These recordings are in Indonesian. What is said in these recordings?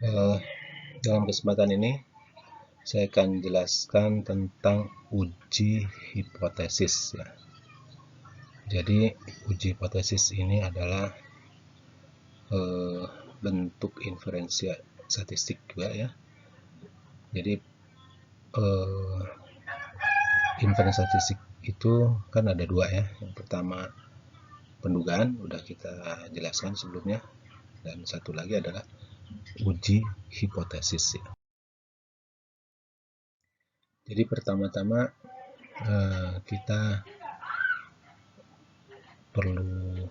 Eh, Dalam kesempatan ini saya akan jelaskan tentang uji hipotesis ya. Jadi uji hipotesis ini adalah bentuk inferensi statistik juga ya. Jadi eh, inferensi statistik itu kan ada dua ya. Yang pertama pendugaan, udah kita jelaskan sebelumnya, dan satu lagi adalah uji hipotesis ya. Jadi pertama-tama kita perlu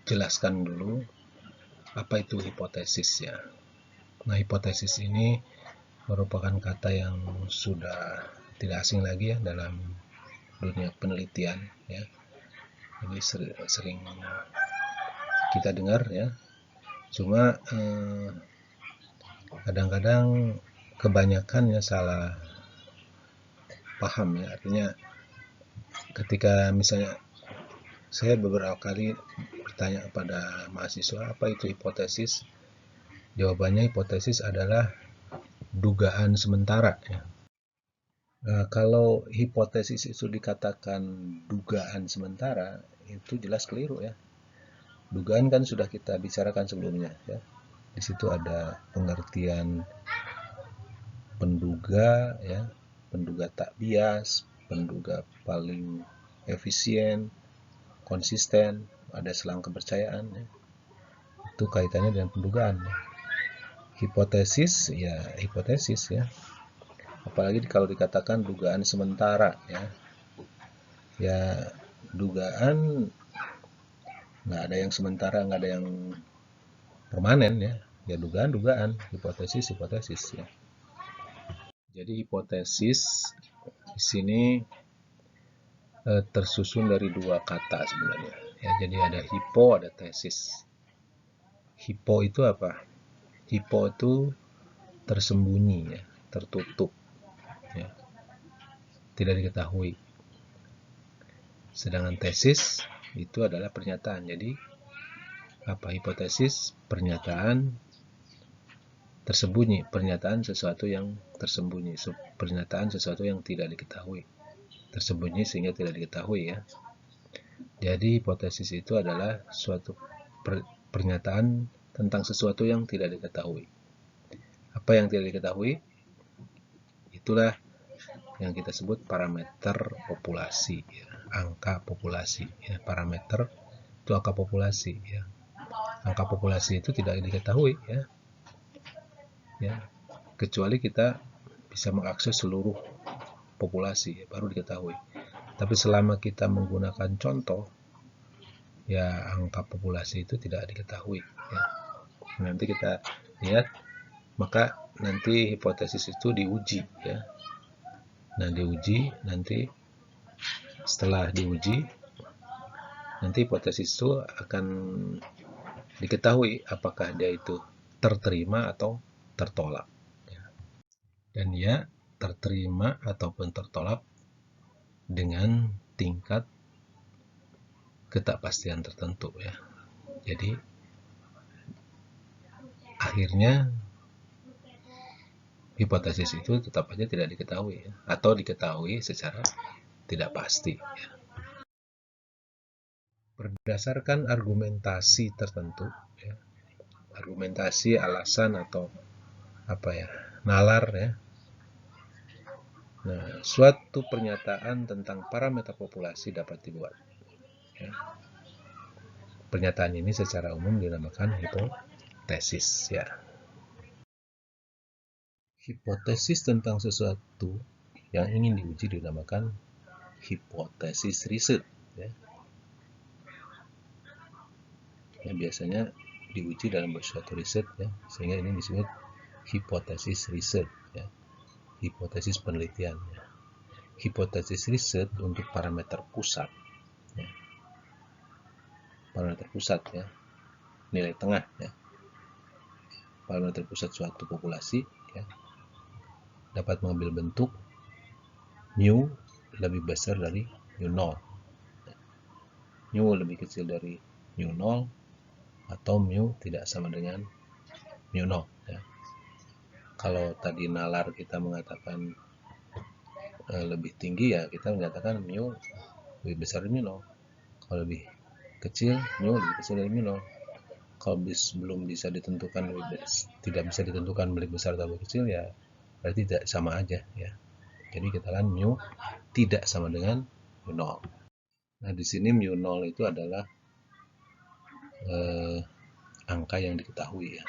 jelaskan dulu apa itu hipotesis ya. Nah, hipotesis ini merupakan kata yang sudah tidak asing lagi ya dalam dunia penelitian ya. Jadi sering kita dengar ya. Cuma kadang-kadang kebanyakan ya salah paham ya. Artinya ketika misalnya saya beberapa kali bertanya kepada mahasiswa apa itu hipotesis, jawabannya hipotesis adalah dugaan sementara ya. Nah, kalau hipotesis itu dikatakan dugaan sementara, itu jelas keliru ya. Dugaan kan sudah kita bicarakan sebelumnya ya. Di situ ada pengertian penduga ya, penduga tak bias, penduga paling efisien, konsisten, ada selang kepercayaan ya. Itu kaitannya dengan pendugaan. Hipotesis ya, hipotesis ya. Apalagi kalau dikatakan dugaan sementara ya. Ya, dugaan nggak ada yang sementara, nggak ada yang permanen ya. Ya dugaan, hipotesis ya. Jadi hipotesis di sini tersusun dari dua kata sebenarnya. Ya, jadi ada hipo, ada tesis. Hipo itu apa? Hipo itu tersembunyi ya, tertutup ya, tidak diketahui. Sedangkan tesis itu adalah pernyataan. Jadi apa hipotesis? Pernyataan tersembunyi, pernyataan sesuatu yang tersembunyi, pernyataan sesuatu yang tidak diketahui, tersembunyi sehingga tidak diketahui ya. Jadi hipotesis itu adalah suatu pernyataan tentang sesuatu yang tidak diketahui. Apa yang tidak diketahui? Itulah yang kita sebut parameter populasi ya. Angka populasi ya. Parameter itu angka populasi ya. Angka populasi itu tidak diketahui ya. Ya, kecuali kita bisa mengakses seluruh populasi baru diketahui. Tapi selama kita menggunakan contoh, ya angka populasi itu tidak diketahui ya. Nanti kita lihat, maka nanti hipotesis itu diuji ya. Nah, diuji nanti setelah diuji nanti hipotesis itu akan diketahui apakah dia itu terterima atau tertolak ya. Dan dia terterima ataupun tertolak dengan tingkat ketidakpastian tertentu ya. Jadi akhirnya hipotesis itu tetap aja tidak diketahui ya, atau diketahui secara tidak pasti ya. Berdasarkan argumentasi tertentu ya, argumentasi, alasan atau apa ya, nalar ya. Nah, suatu pernyataan tentang parameter populasi dapat dibuat ya. Pernyataan ini secara umum dinamakan hipotesis ya. Hipotesis tentang sesuatu yang ingin diuji dinamakan hipotesis riset ya. Ya, biasanya diuji dalam suatu riset ya, sehingga ini disebut hipotesis riset ya. Hipotesis penelitian ya. Hipotesis riset untuk parameter pusat ya. Parameter pusat ya, nilai tengah ya. Parameter pusat suatu populasi ya, dapat mengambil bentuk mu lebih besar dari mu 0, mu lebih kecil dari mu 0, atau mu tidak sama dengan mu 0 ya. kalau tadi nalar kita mengatakan lebih tinggi, ya kita mengatakan mu lebih besar dari mu 0. Kalau lebih kecil, mu lebih kecil dari mu 0. Kalau belum bisa ditentukan, tidak bisa ditentukan lebih besar atau lebih kecil, ya berarti tidak sama aja ya. Jadi kita kan mu tidak sama dengan mu 0. Nah, di sini mu 0 itu adalah angka yang diketahui ya.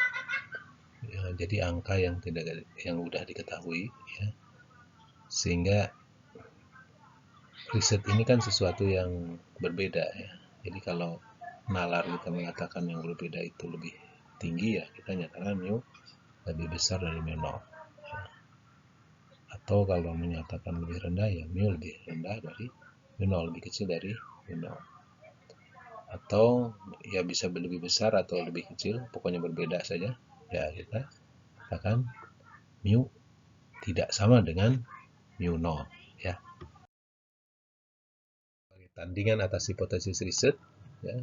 Jadi angka yang udah diketahui ya. Sehingga riset ini kan sesuatu yang berbeda ya. Jadi kalau nalar kita mengatakan yang berbeda itu lebih tinggi, ya kita nyatakan mu lebih besar dari mu 0. Atau kalau menyatakan lebih rendah, ya mu lebih rendah dari mu 0, lebih kecil dari mu 0. Atau ya bisa lebih besar atau lebih kecil, pokoknya berbeda saja. Ya kita katakan mu tidak sama dengan mu 0 ya. Tandingan atas hipotesis riset ya.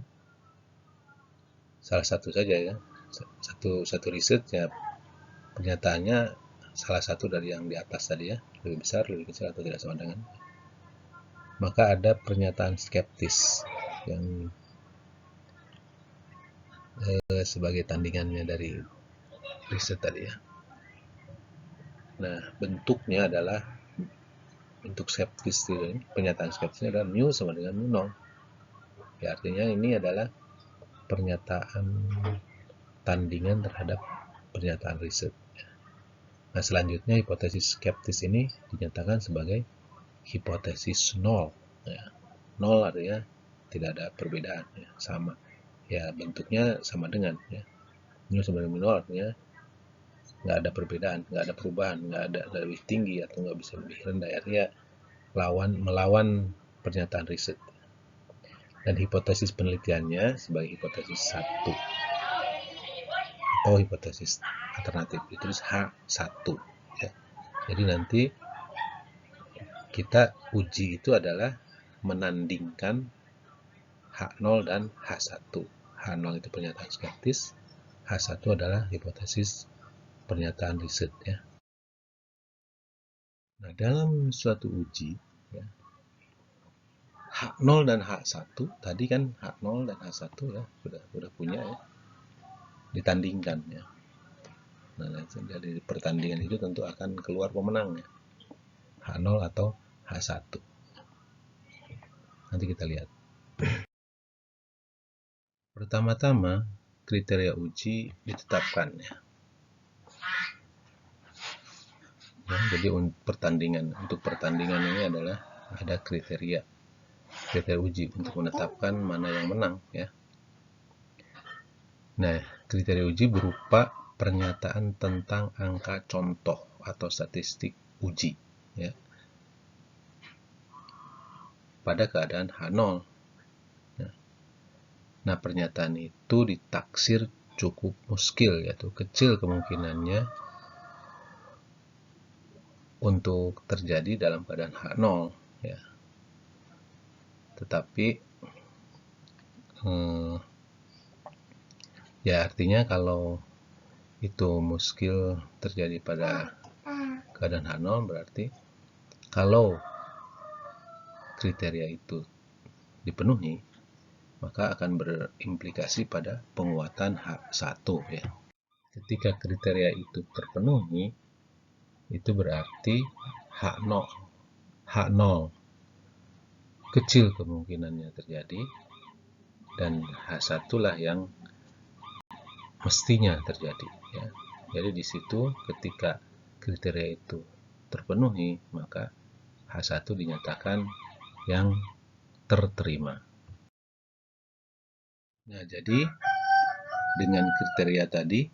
Salah satu saja ya. Satu riset ya, pernyataannya salah satu dari yang di atas tadi ya, lebih besar, lebih kecil atau tidak sama dengan. Maka ada pernyataan skeptis yang sebagai tandingannya dari riset tadi ya. Nah, bentuknya adalah bentuk skeptis ini, pernyataan skeptisnya adalah mu sama dengan mu 0. Ya, artinya ini adalah pernyataan tandingan terhadap pernyataan riset. Nah, selanjutnya hipotesis skeptis ini dinyatakan sebagai hipotesis 0. Ya, 0 artinya tidak ada perbedaan, ya, sama. Ya, bentuknya sama dengan ya. Mu sama dengan 0 artinya nggak ada perbedaan, nggak ada perubahan, nggak ada lebih tinggi atau nggak bisa lebih rendah, artinya melawan pernyataan riset. Dan hipotesis penelitiannya sebagai hipotesis 1 atau hipotesis alternatif, itu H1 ya. Jadi nanti kita uji itu adalah menandingkan H0 dan H1. H0 itu pernyataan skeptis, H1 adalah hipotesis pernyataan riset ya. Nah, dalam suatu uji ya, H0 dan H1 tadi kan H0 dan H1 ya sudah punya ya, ditandingkan ya. Nah, dari pertandingan itu tentu akan keluar pemenangnya, H0 atau H1. Nanti kita lihat. Pertama-tama kriteria uji ditetapkan ya. Jadi untuk pertandingan ini adalah ada kriteria uji untuk menetapkan mana yang menang ya. Nah, kriteria uji berupa pernyataan tentang angka contoh atau statistik uji ya, pada keadaan H0. Nah, pernyataan itu ditaksir cukup muskil, yaitu kecil kemungkinannya untuk terjadi dalam keadaan H0 ya. Tetapi ya artinya kalau itu muskil terjadi pada keadaan H0, berarti kalau kriteria itu dipenuhi, maka akan berimplikasi pada penguatan H1 ya. Ketika kriteria itu terpenuhi, itu berarti H0 kecil kemungkinannya terjadi, dan H1 lah yang mestinya terjadi ya. Jadi di situ ketika kriteria itu terpenuhi, maka H1 dinyatakan yang terterima. Nah, jadi dengan kriteria tadi,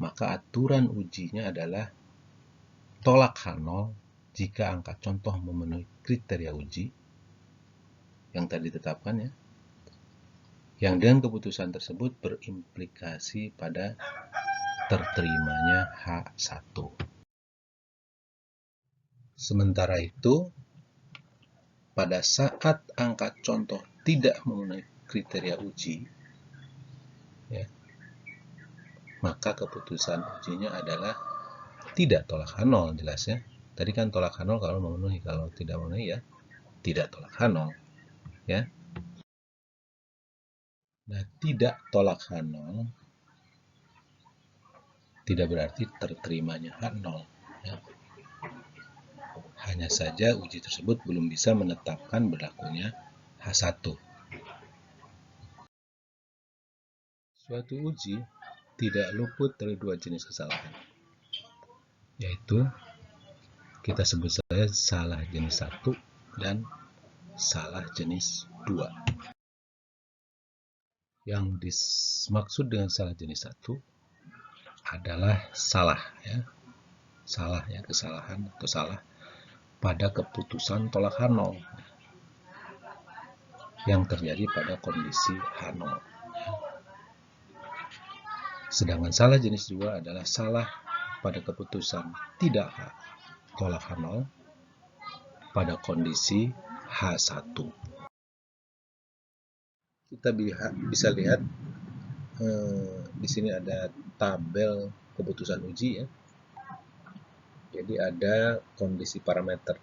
maka aturan ujinya adalah tolak H0 jika angka contoh memenuhi kriteria uji yang tadi ditetapkan ya, yang dengan keputusan tersebut berimplikasi pada terterimanya H1. Sementara itu, pada saat angka contoh tidak memenuhi kriteria uji ya, maka keputusan ujinya adalah tidak tolak H0 jelas ya. Tadi kan tolak H0 kalau memenuhi, kalau tidak memenuhi ya tidak tolak H0 ya. Nah, tidak tolak H0 tidak berarti terterimanya H0 ya. Hanya saja uji tersebut belum bisa menetapkan berlakunya H1. Suatu uji tidak luput dari dua jenis kesalahan, yaitu kita sebut saja salah jenis 1 dan salah jenis 2. Yang dimaksud dengan salah jenis 1 adalah salah ya. Salah ya, kesalahan atau salah pada keputusan tolak H0 yang terjadi pada kondisi H0. Sedangkan salah jenis 2 adalah salah pada keputusan tidak tolak H0 pada kondisi H1. Kita bisa lihat di sini ada tabel keputusan uji ya. Jadi ada kondisi parameter.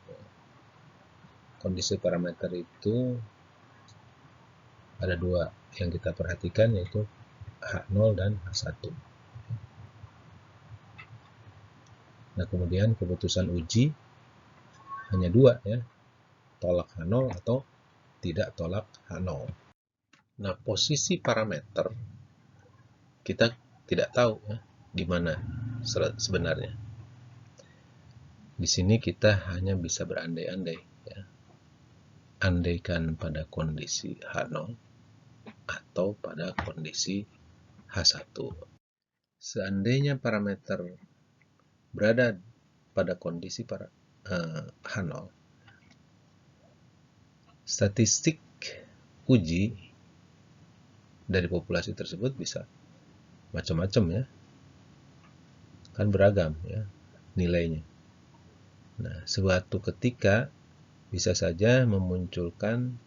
Kondisi parameter itu ada dua yang kita perhatikan, yaitu H0 dan H1. Nah, kemudian keputusan uji hanya dua ya, tolak H0 atau tidak tolak H0. Nah, posisi parameter kita tidak tahu ya di mana sebenarnya. Di sini kita hanya bisa berandai-andai ya. Andaikan pada kondisi H0 atau pada kondisi H1. Seandainya parameter berada pada kondisi H0, statistik uji dari populasi tersebut bisa macam-macam ya, kan beragam ya nilainya. Nah, suatu ketika bisa saja memunculkan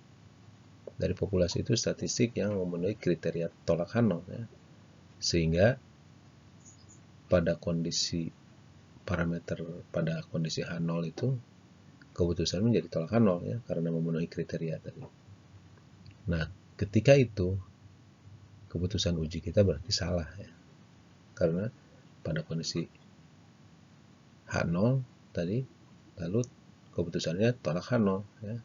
dari populasi itu statistik yang memenuhi kriteria tolak H0 ya, sehingga pada kondisi parameter pada kondisi H0 itu keputusan menjadi tolak H0 ya, karena memenuhi kriteria tadi. Nah, ketika itu keputusan uji kita berarti salah ya, karena pada kondisi H0 tadi lalu keputusannya tolak H0 ya,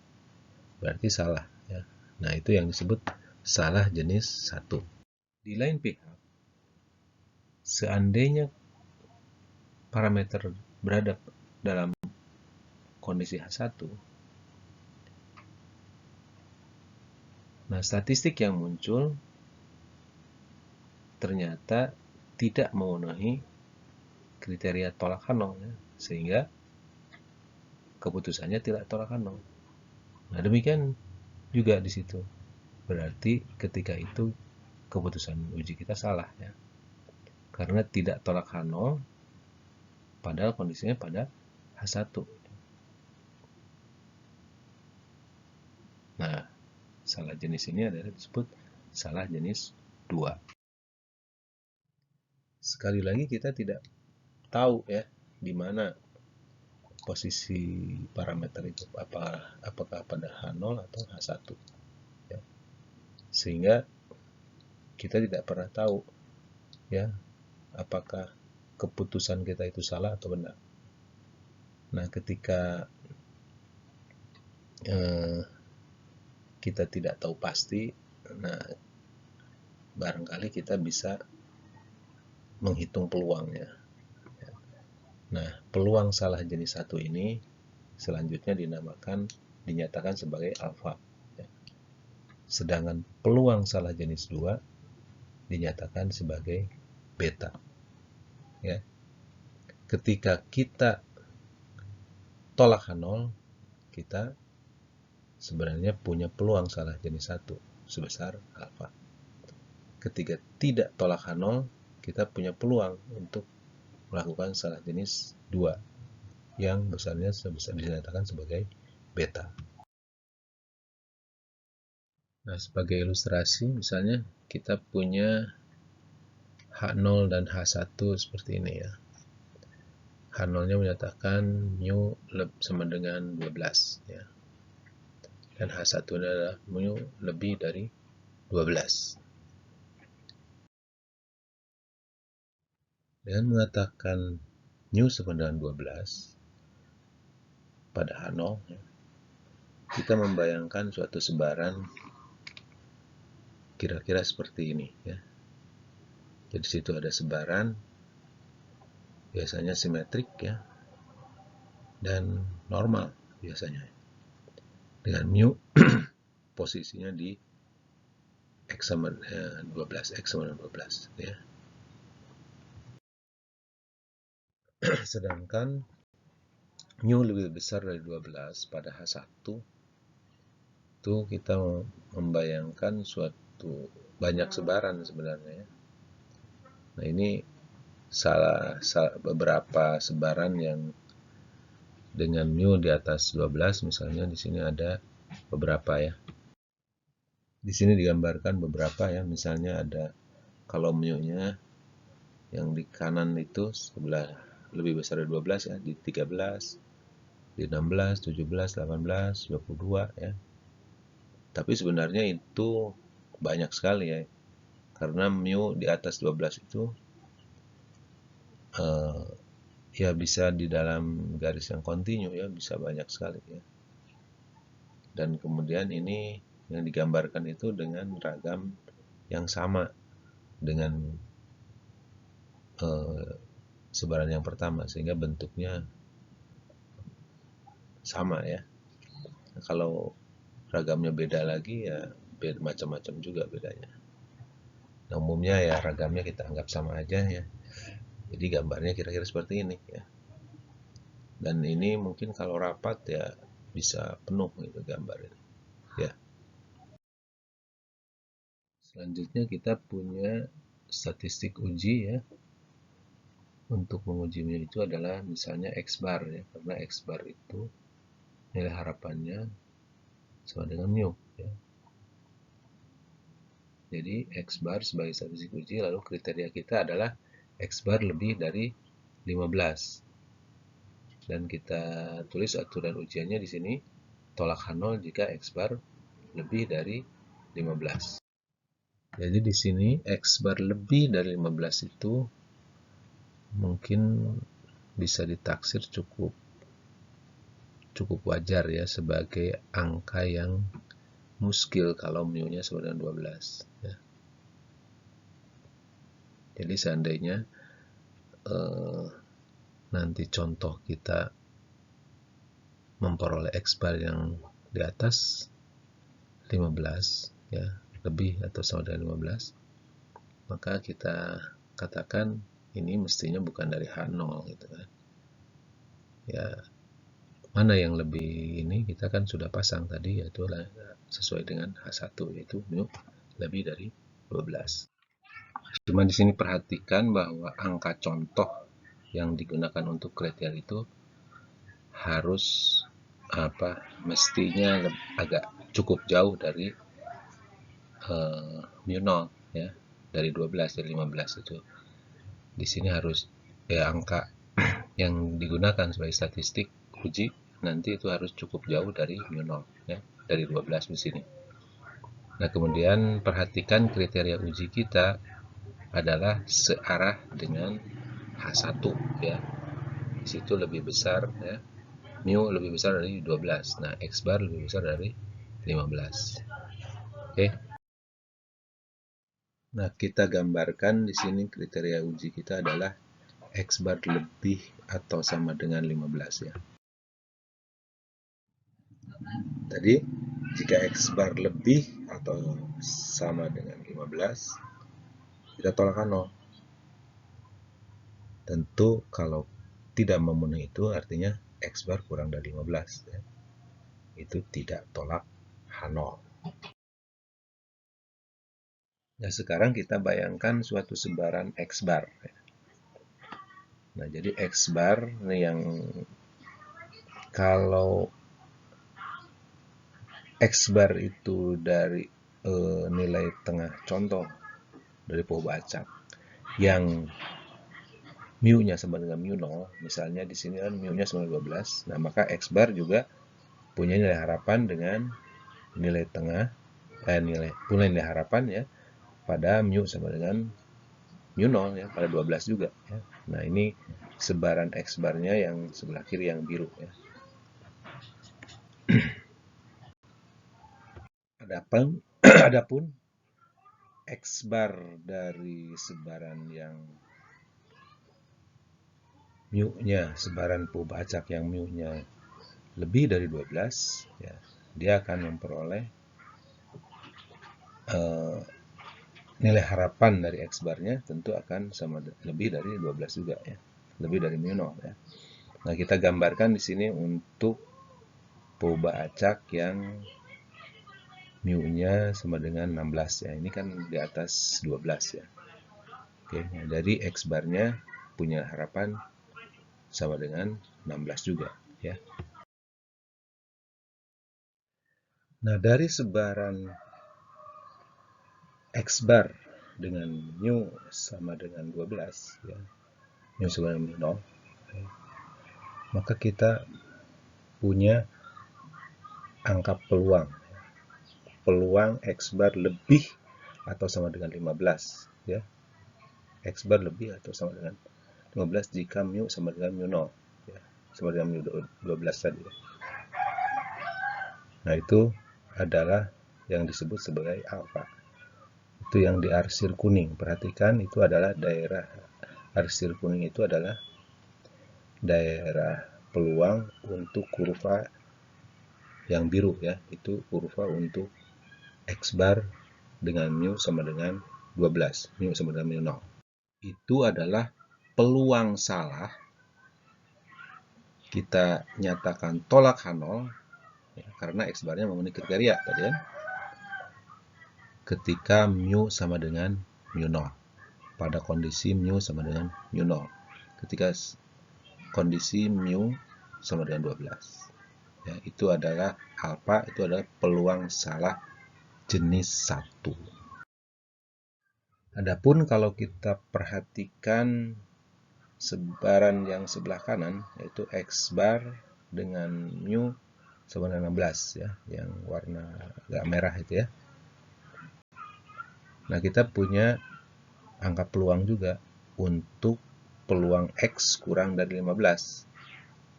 berarti salah ya. Nah, itu yang disebut salah jenis 1. Di lain pihak, seandainya parameter berada dalam kondisi H1, nah statistik yang muncul ternyata tidak memenuhi kriteria tolak H0 ya, sehingga keputusannya tidak tolak H0. Nah, demikian juga di situ. Berarti ketika itu keputusan uji kita salah ya. Karena tidak tolak H0 padahal kondisinya pada H1. Nah, salah jenis ini adalah disebut salah jenis 2. Sekali lagi kita tidak tahu ya di mana posisi parameter itu, apakah pada H0 atau H1 ya. Sehingga kita tidak pernah tahu ya apakah keputusan kita itu salah atau benar. Nah, ketika kita tidak tahu pasti, nah barangkali kita bisa menghitung peluangnya. Nah, peluang salah jenis 1 ini selanjutnya dinyatakan sebagai alfa. Sedangkan peluang salah jenis 2 dinyatakan sebagai beta. Ya. Ketika kita tolak H0, kita sebenarnya punya peluang salah jenis 1 sebesar alfa. Ketika tidak tolak H0, kita punya peluang untuk melakukan salah jenis 2 yang besarnya dinyatakan sebagai beta. Nah, sebagai ilustrasi misalnya kita punya H0 dan H1 seperti ini ya. H0-nya menyatakan mu sama dengan 12 ya. Dan H1-nya adalah mu lebih dari 12. Dengan mengatakan mu sama dengan 12 pada H0, kita membayangkan suatu sebaran kira-kira seperti ini ya. Jadi situ ada sebaran, biasanya simetrik ya, dan normal biasanya. Dengan mu posisinya di X sama 12, X sama 12 ya. Sedangkan mu lebih besar dari 12 pada H1, itu kita membayangkan suatu banyak sebaran sebenarnya ya. Nah, ini salah beberapa sebaran yang dengan mu di atas 12, misalnya di sini ada beberapa ya. Di sini digambarkan beberapa ya, misalnya ada kalau mu-nya yang di kanan itu sebelah lebih besar dari 12 ya, di 13, di 16, 17, 18, 22 ya. Tapi sebenarnya itu banyak sekali ya, karena mu di atas 12 itu ya bisa di dalam garis yang kontinu ya, bisa banyak sekali ya. Dan kemudian ini yang digambarkan itu dengan ragam yang sama dengan sebaran yang pertama, sehingga bentuknya sama ya. Nah, kalau ragamnya beda lagi ya macam-macam juga bedanya. Nah, umumnya ya ragamnya kita anggap sama aja ya. Jadi gambarnya kira-kira seperti ini ya. Dan ini mungkin kalau rapat ya bisa penuh gitu gambar ini ya. Selanjutnya kita punya statistik uji ya. Untuk menguji mu itu adalah misalnya X bar ya, karena X bar itu nilai harapannya sama dengan mu ya. Jadi X bar sebagai statistik uji, lalu kriteria kita adalah X bar lebih dari 15. Dan kita tulis aturan ujiannya di sini, tolak H0 jika X bar lebih dari 15. Jadi di sini X bar lebih dari 15 itu mungkin bisa ditaksir cukup wajar ya, sebagai angka yang muskil kalau mu-nya sama dengan 12 ya. Jadi seandainya nanti contoh kita memperoleh X bar yang di atas 15 ya, lebih atau sama dengan 15, maka kita katakan ini mestinya bukan dari H0 gitu kan ya. Mana yang lebih ini, kita kan sudah pasang tadi, yaitu sesuai dengan H1, yaitu mu lebih dari 12. Cuma di sini perhatikan bahwa angka contoh yang digunakan untuk kriteria itu harus mestinya agak cukup jauh dari mu 0 ya, dari 12, dari 15 itu. Di sini harus ya angka yang digunakan sebagai statistik uji nanti itu harus cukup jauh dari mu 0 ya, dari 12 di sini. Nah, kemudian perhatikan kriteria uji kita adalah searah dengan H1 ya. Di situ lebih besar ya, mu lebih besar dari 12. Nah, X bar lebih besar dari 15. Oke. Nah, kita gambarkan di sini kriteria uji kita adalah X bar lebih atau sama dengan 15 ya. Tadi jika X bar lebih atau sama dengan 15, kita tolak 0. Tentu kalau tidak memenuhi itu artinya X bar kurang dari 15 ya. Itu tidak tolak H0. Nah, sekarang kita bayangkan suatu sebaran X bar. Nah, jadi X bar yang kalau X bar itu dari nilai tengah contoh dari Fibonacci yang mu-nya sama dengan mu 0, misalnya di sini kan mu-nya sama dengan 12, nah maka X bar juga punya nilai harapan dengan nilai tengah, nilai harapan ya, pada mu sama dengan mu 0 ya, pada 12 juga ya. Nah ini sebaran X barnya yang sebelah kiri yang biru ya. Adapun X bar dari sebaran yang mu-nya, sebaran perubahan acak yang mu-nya lebih dari 12 ya, dia akan memperoleh nilai harapan dari X barnya tentu akan sama lebih dari 12 juga ya, lebih dari mu 0 ya. Nah, kita gambarkan di sini untuk perubahan acak yang mu-nya sama dengan 16 ya. Ini kan di atas 12 ya. Oke, nah dari X barnya punya harapan sama dengan 16 juga ya. Nah, dari sebaran X bar dengan mu sama dengan 12 ya, mu sama dengan mu 0 ya, maka kita punya angka peluang X bar lebih atau sama dengan 15 ya. X bar lebih atau sama dengan 15 jika mu sama dengan mu 0 ya, sama dengan mu 12 tadi ya. Nah, itu adalah yang disebut sebagai alfa. Itu yang diarsir kuning. Perhatikan, itu adalah daerah arsir kuning, itu adalah daerah peluang untuk kurva yang biru ya. Itu kurva untuk X bar dengan mu sama dengan 12, mu sama dengan mu 0. Itu adalah peluang salah, kita nyatakan tolak H0 ya, karena X barnya memenuhi kriteria tadi ya, ketika mu sama dengan mu 0, pada kondisi mu sama dengan mu 0, ketika kondisi mu sama dengan 12 ya, itu adalah alfa, itu adalah peluang salah jenis 1. Adapun kalau kita perhatikan sebaran yang sebelah kanan, yaitu X bar dengan mu sama dengan 16 ya, yang warna agak merah itu ya. Nah, kita punya angka peluang juga untuk peluang X kurang dari 15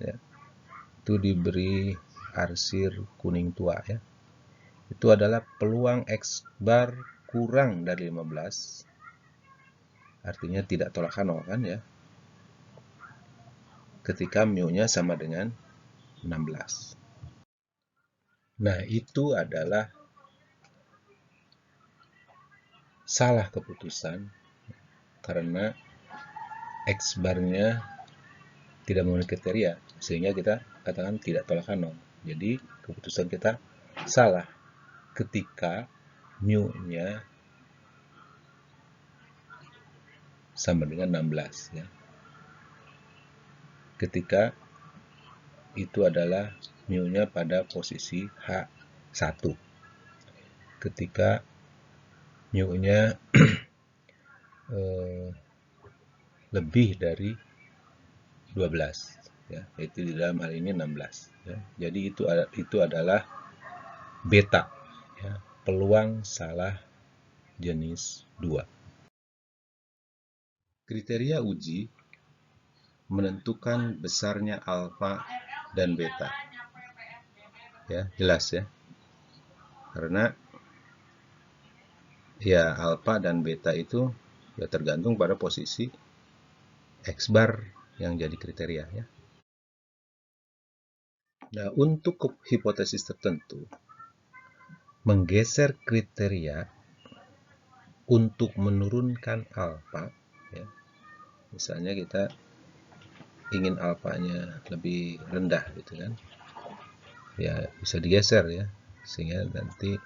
ya. Itu diberi arsir kuning tua ya. Itu adalah peluang X bar kurang dari 15, artinya tidak tolak H0 kan ya, ketika mu-nya sama dengan 16. Nah, itu adalah salah keputusan karena X barnya tidak memenuhi kriteria, sehingga kita katakan tidak tolak H0. Jadi keputusan kita salah ketika mu-nya sama dengan 16 ya. Ketika itu adalah mu-nya pada posisi H1. Ketika mu-nya lebih dari 12 ya, itu di dalam hal ini 16 ya. Jadi itu adalah beta ya, peluang salah jenis 2. Kriteria uji menentukan besarnya alfa dan beta ya, jelas ya, karena ya alfa dan beta itu ya tergantung pada posisi X bar yang jadi kriteria ya. Nah, untuk hipotesis tertentu, menggeser kriteria untuk menurunkan alfa ya. Misalnya kita ingin alfanya lebih rendah gitu kan, ya bisa digeser ya, sehingga nanti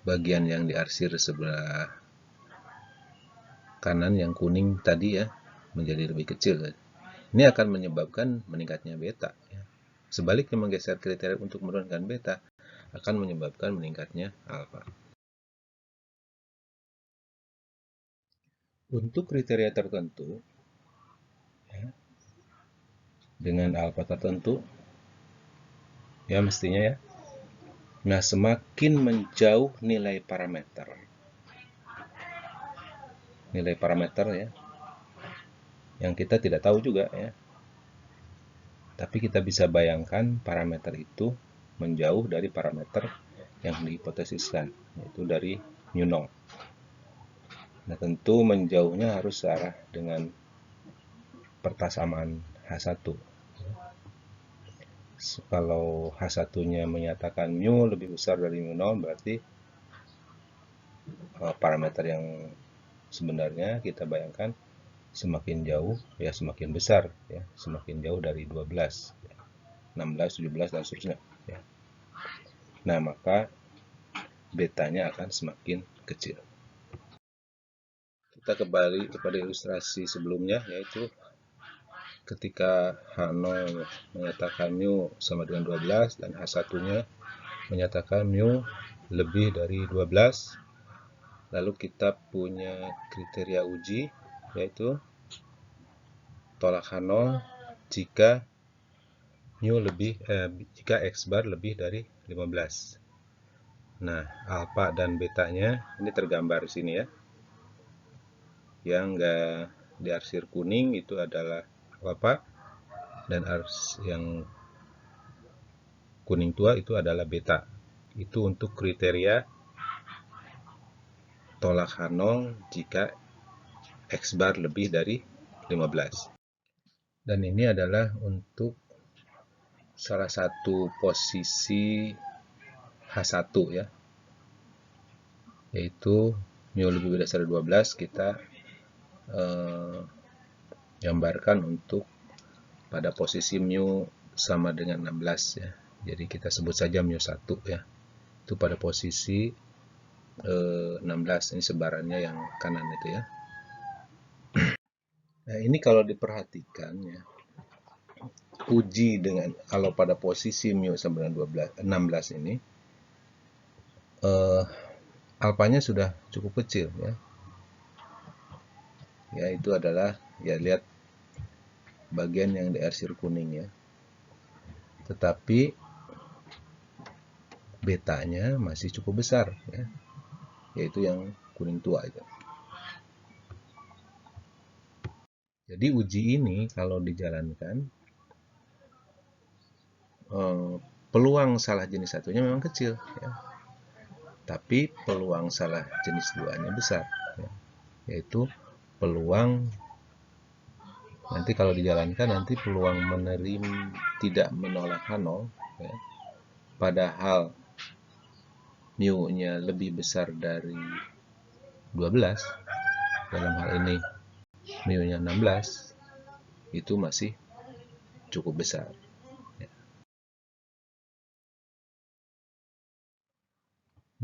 bagian yang diarsir sebelah kanan yang kuning tadi ya menjadi lebih kecil. Ini akan menyebabkan meningkatnya beta ya. Sebaliknya, menggeser kriteria untuk menurunkan beta akan menyebabkan meningkatnya alfa. Untuk kriteria tertentu, ya, dengan alfa tertentu, ya mestinya ya. Nah, semakin menjauh nilai parameter ya, yang kita tidak tahu juga ya, tapi kita bisa bayangkan parameter itu menjauh dari parameter yang dihipotesiskan, yaitu dari mu 0. Nah, tentu menjauhnya harus searah dengan pertasamaan H1. Kalau H1-nya menyatakan mu lebih besar dari mu 0, berarti parameter yang sebenarnya kita bayangkan semakin jauh ya semakin besar ya, semakin jauh dari 12, 16, 17 dan seterusnya ya. Nah, maka betanya akan semakin kecil. Kita kembali kepada ilustrasi sebelumnya, yaitu ketika H0 menyatakan mu sama dengan 12 dan H1-nya menyatakan mu lebih dari 12, lalu kita punya kriteria uji, yaitu tolak H0 jika jika X bar lebih dari 15. Nah, alfa dan betanya ini tergambar di sini ya. Yang enggak diarsir kuning itu adalah alfa, dan yang kuning tua itu adalah beta. Itu untuk kriteria tolak H0 jika X bar lebih dari 15. Dan ini adalah untuk salah satu posisi H1 ya, yaitu mu lebih besar dari 12, kita gambarkan untuk pada posisi mu sama dengan 16 ya. Jadi kita sebut saja mu 1 ya. Itu pada posisi 16, ini sebarannya yang kanan itu ya. Nah, ini kalau diperhatikan ya, uji dengan kalau pada posisi mu sama dengan 16 ini alfanya sudah cukup kecil ya. Ya, itu adalah ya, lihat bagian yang diarsir kuning ya. Tetapi betanya masih cukup besar ya, yaitu yang kuning tua itu. Jadi uji ini kalau dijalankan, peluang salah jenis satunya memang kecil ya, tapi peluang salah jenis duanya besar ya. Yaitu peluang nanti kalau dijalankan nanti peluang tidak menolak H0 ya, padahal mu-nya lebih besar dari 12, dalam hal ini mu-nya 16, itu masih cukup besar ya.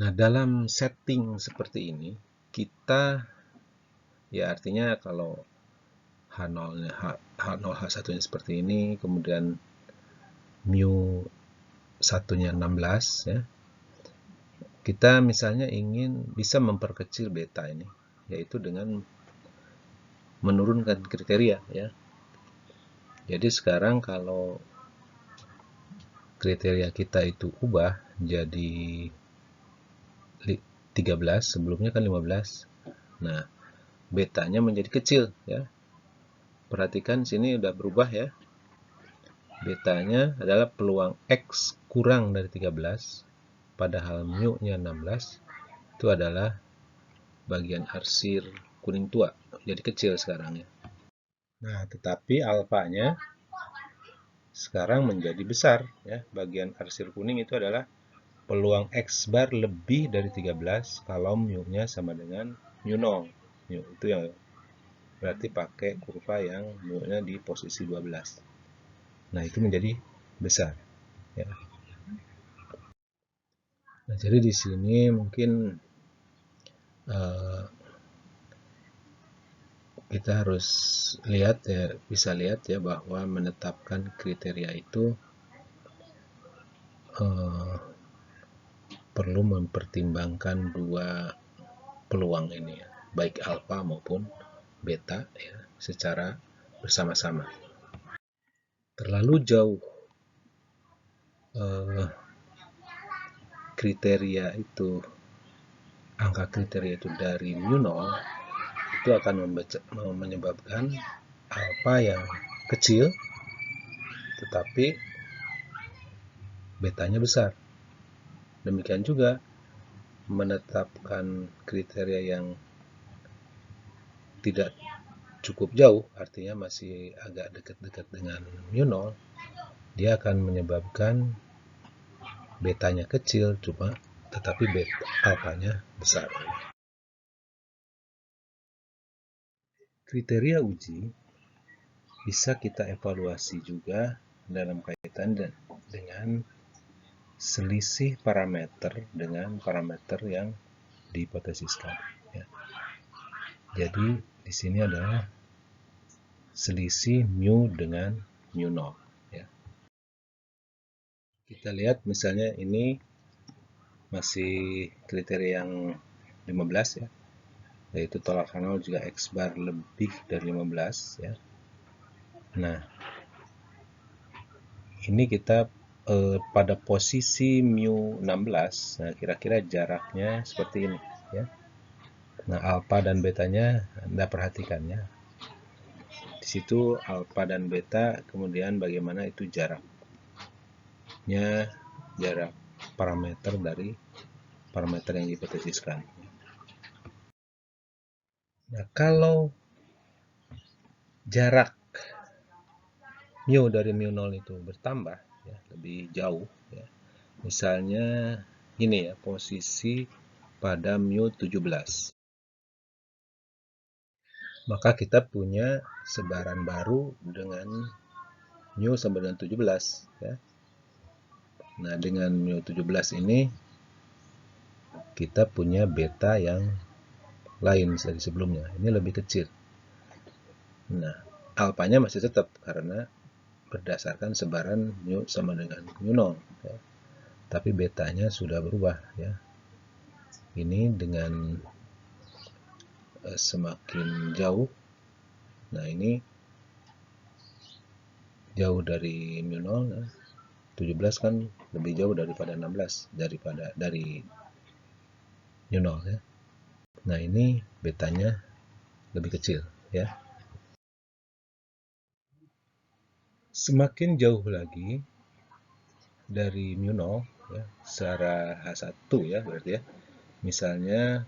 Nah, dalam setting seperti ini kita ya, artinya kalau H0 H1-nya seperti ini, kemudian mu 1-nya 16 ya. Kita misalnya ingin bisa memperkecil beta ini, yaitu dengan menurunkan kriteria ya. Jadi sekarang kalau kriteria kita itu ubah jadi 13, sebelumnya kan 15. Nah, betanya menjadi kecil ya. Perhatikan sini udah berubah ya. Betanya adalah peluang X kurang dari 13, padahal mu-nya 16, itu adalah bagian arsir kuning tua, jadi kecil sekarang ya. Nah, tetapi alfanya sekarang menjadi besar ya. Bagian arsir kuning itu adalah peluang X bar lebih dari 13 kalau mu-nya sama dengan mu 0. Mu itu yang berarti pakai kurva yang mu-nya di posisi 12. Nah, itu menjadi besar ya. Nah, jadi di sini mungkin kita harus lihat ya, bisa lihat ya, bahwa menetapkan kriteria itu perlu mempertimbangkan dua peluang ini ya, baik alfa maupun beta ya, secara bersama-sama. Terlalu jauh kriteria itu, angka kriteria itu dari mu0, itu akan menyebabkan alfa yang kecil tetapi betanya besar. Demikian juga menetapkan kriteria yang tidak cukup jauh, artinya masih agak dekat-dekat dengan mu0, dia akan menyebabkan betanya kecil tetapi alfanya besar. Kriteria uji bisa kita evaluasi juga dalam kaitan dengan selisih parameter dengan parameter yang dihipotesiskan. Ya. Jadi di sini adalah selisih mu dengan mu0. Ya. Kita lihat misalnya ini masih kriteria yang 15 ya, yaitu tolak kanal jika X bar lebih dari 15 ya. Nah, ini kita pada posisi mu 16, nah kira-kira jaraknya seperti ini ya. Nah, alfa dan betanya Anda perhatikan ya. Di situ alfa dan beta, kemudian bagaimana itu jaraknya, jarak parameter dari parameter yang dihipotesiskan. Nah, kalau jarak mu dari mu0 itu bertambah ya, lebih jauh ya. Misalnya ini ya, posisi pada mu 17. Maka kita punya sebaran baru dengan mu sama dengan 17 ya. Nah, dengan mu 17 ini kita punya beta yang lain dari sebelumnya. Ini lebih kecil. Nah, alfanya masih tetap karena berdasarkan sebaran mu sama dengan mu0 ya. Tapi betanya sudah berubah ya. Ini dengan semakin jauh. Nah, ini jauh dari mu0 ya. 17 kan lebih jauh daripada 16 dari mu0 ya. Nah, ini betanya lebih kecil ya. Semakin jauh lagi dari mu0 ya, secara H1 ya berarti ya. Misalnya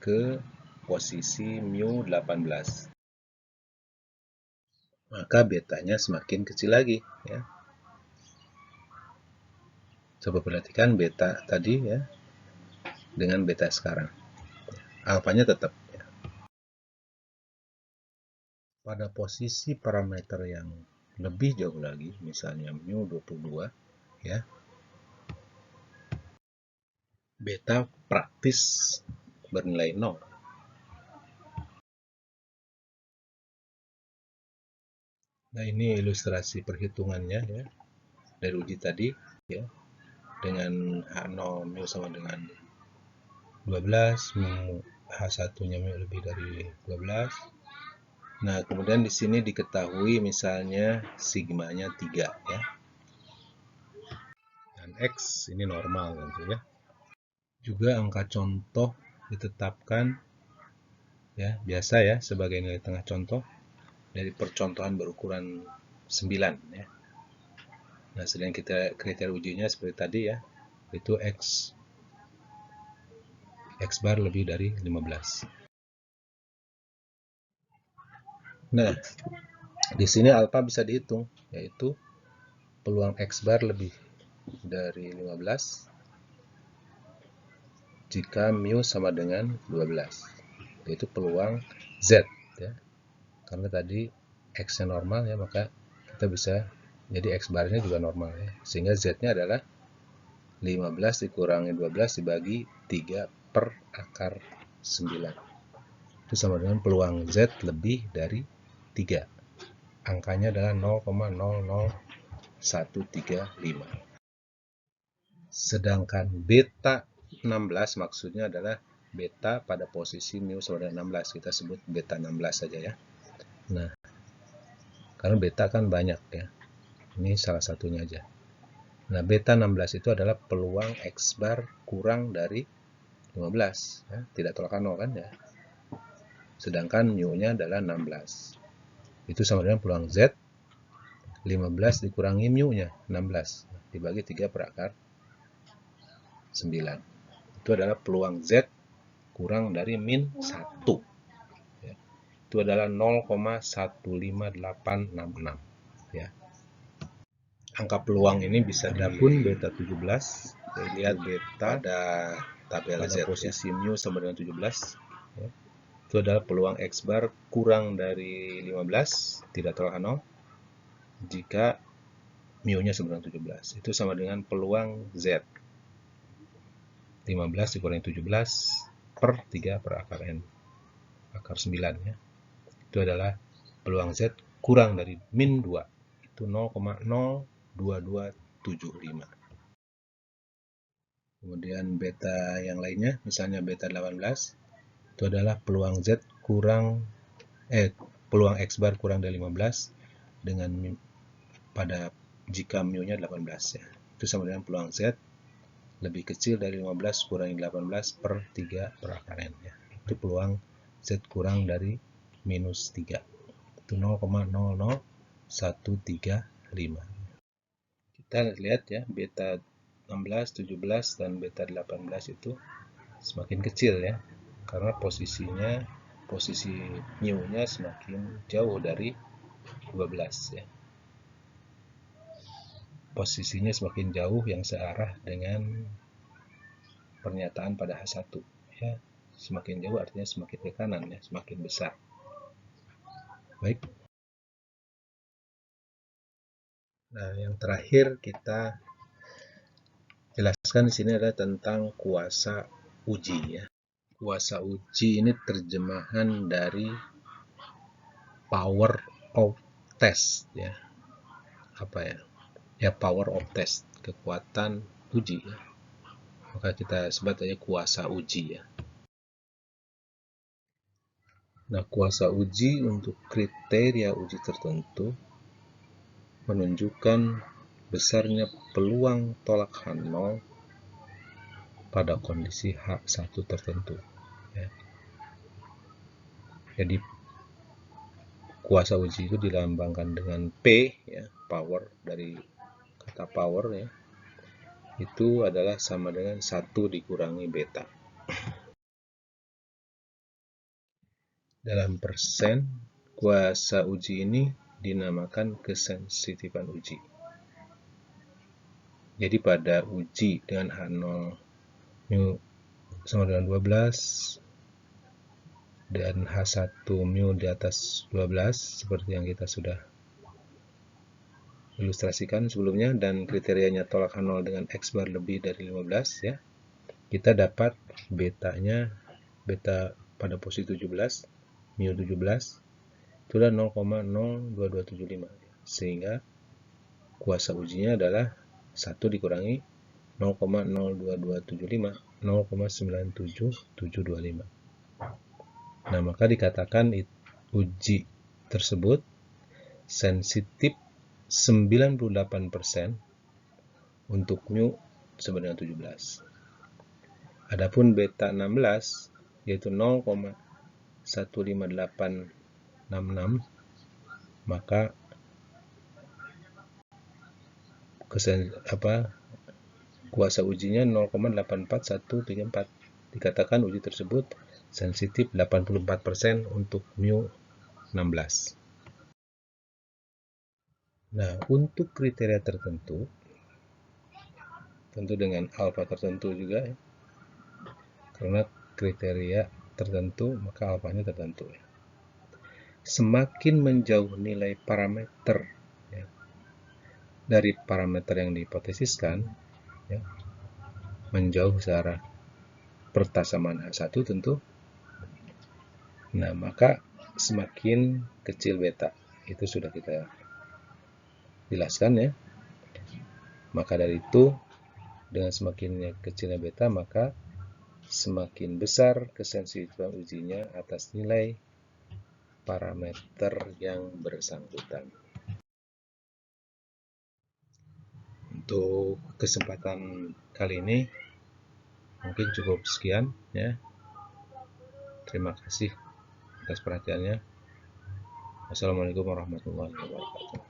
ke posisi mu 18. Maka betanya semakin kecil lagi ya. Coba perhatikan beta tadi ya dengan beta sekarang. Alfanya tetap ya. Pada posisi parameter yang lebih jauh lagi, misalnya mu 22 ya. Beta praktis bernilai 0. Nah, ini ilustrasi perhitungannya ya dari uji tadi ya. Dengan H0 mu sama dengan 12, mu H1-nya mu lebih dari 12. Nah, kemudian di sini diketahui misalnya sigmanya 3 ya. Dan X ini normal tentu ya. Juga angka contoh ditetapkan ya, biasa ya sebagai nilai tengah contoh dari percontohan berukuran 9 ya. Nah, sedang kita kriteria ujinya seperti tadi ya, itu X bar lebih dari 15. Nah, di sini alfa bisa dihitung, yaitu peluang X bar lebih dari 15 jika mu sama dengan 12, yaitu peluang Z ya. Karena tadi X-nya normal ya, maka kita bisa jadi X barnya juga normal ya. Sehingga Z-nya adalah 15 dikurangi 12 dibagi 3 per akar 9. Itu sama dengan peluang Z lebih dari 3. Angkanya adalah 0,00135. Sedangkan beta 16 maksudnya adalah beta pada posisi mu sama dengan 16. Kita sebut beta 16 saja ya. Nah, karena beta kan banyak ya. Ini salah satunya aja. Nah, beta 16 itu adalah peluang X bar kurang dari 15 ya. Tidak tolak 0 kan ya. Sedangkan mu-nya adalah 16. Itu sama dengan peluang Z 15 dikurangi mu-nya 16 dibagi 3 per akar 9. Itu adalah peluang Z kurang dari min 1. Ya. Itu adalah 0,15866. Ya. Angka peluang ini bisa pun beta 17. Lihat beta pada tabel Z posisi mu sama dengan 17. Ya. Itu adalah peluang X bar kurang dari 15, tidak tolak 0, jika mu-nya sama dengan 17. Itu sama dengan peluang Z 15 dikurangi 17 per 3 per akar N, akar 9 ya. Itu adalah peluang Z kurang dari min 2, itu 0,02275. Kemudian beta yang lainnya, misalnya beta 18, itu adalah peluang Z kurang, peluang X bar kurang dari 15 dengan pada jika mu-nya 18 ya. Itu sama dengan peluang Z lebih kecil dari 15 kurangi 18 per 3 per akar N ya. Itu peluang Z kurang dari minus 3. Itu 0,00135. Kita lihat ya, beta 16, 17 dan beta 18 itu semakin kecil ya. Karena posisi mu-nya semakin jauh dari 12 ya. Posisinya semakin jauh yang searah dengan pernyataan pada H1 ya. Semakin jauh artinya semakin ke kanan ya, semakin besar. Baik. Nah, yang terakhir kita jelaskan di sini adalah tentang kuasa uji ya. Kuasa uji ini terjemahan dari power of test ya. Apa ya? Ya, power of test, kekuatan uji ya. Maka kita sebut aja kuasa uji ya. Nah, kuasa uji untuk kriteria uji tertentu menunjukkan besarnya peluang tolak H0 pada kondisi H1 tertentu. Ya. Jadi kuasa uji itu dilambangkan dengan P, ya, power dari kata power ya. Itu adalah sama dengan 1 dikurangi beta. Dalam persen, kuasa uji ini dinamakan kesensitifan uji. Jadi pada uji dengan H0 mu sama dengan 12 dan H1 mu di atas 12 seperti yang kita sudah ilustrasikan sebelumnya, dan kriterianya tolak H0 dengan X bar lebih dari 15 ya. Kita dapat betanya, beta pada posisi 17, mu 17 itu adalah 0,02275, sehingga kuasa ujinya adalah 1 dikurangi 0,02275, 0,97725. Nah, maka dikatakan uji tersebut sensitif 98% untuk mu sama dengan 17. Adapun beta 16 yaitu 0,15866, maka kuasa ujinya 0,84134. Dikatakan uji tersebut sensitif 84% untuk mu 16. Nah, untuk kriteria tertentu, tentu dengan alfa tertentu juga ya. Karena kriteria tertentu, maka alfanya tertentu ya. Semakin menjauh nilai parameter ya, dari parameter yang dihipotesiskan ya, menjauh searah pertasaman H1 tentu. Nah, maka semakin kecil beta. Itu sudah kita jelaskan ya. Maka dari itu, dengan semakin kecilnya beta, maka semakin besar kesensitifan ujinya atas nilai parameter yang bersangkutan. Untuk kesempatan kali ini mungkin cukup sekian ya. Terima kasih atas perhatiannya. Wassalamualaikum warahmatullahi wabarakatuh.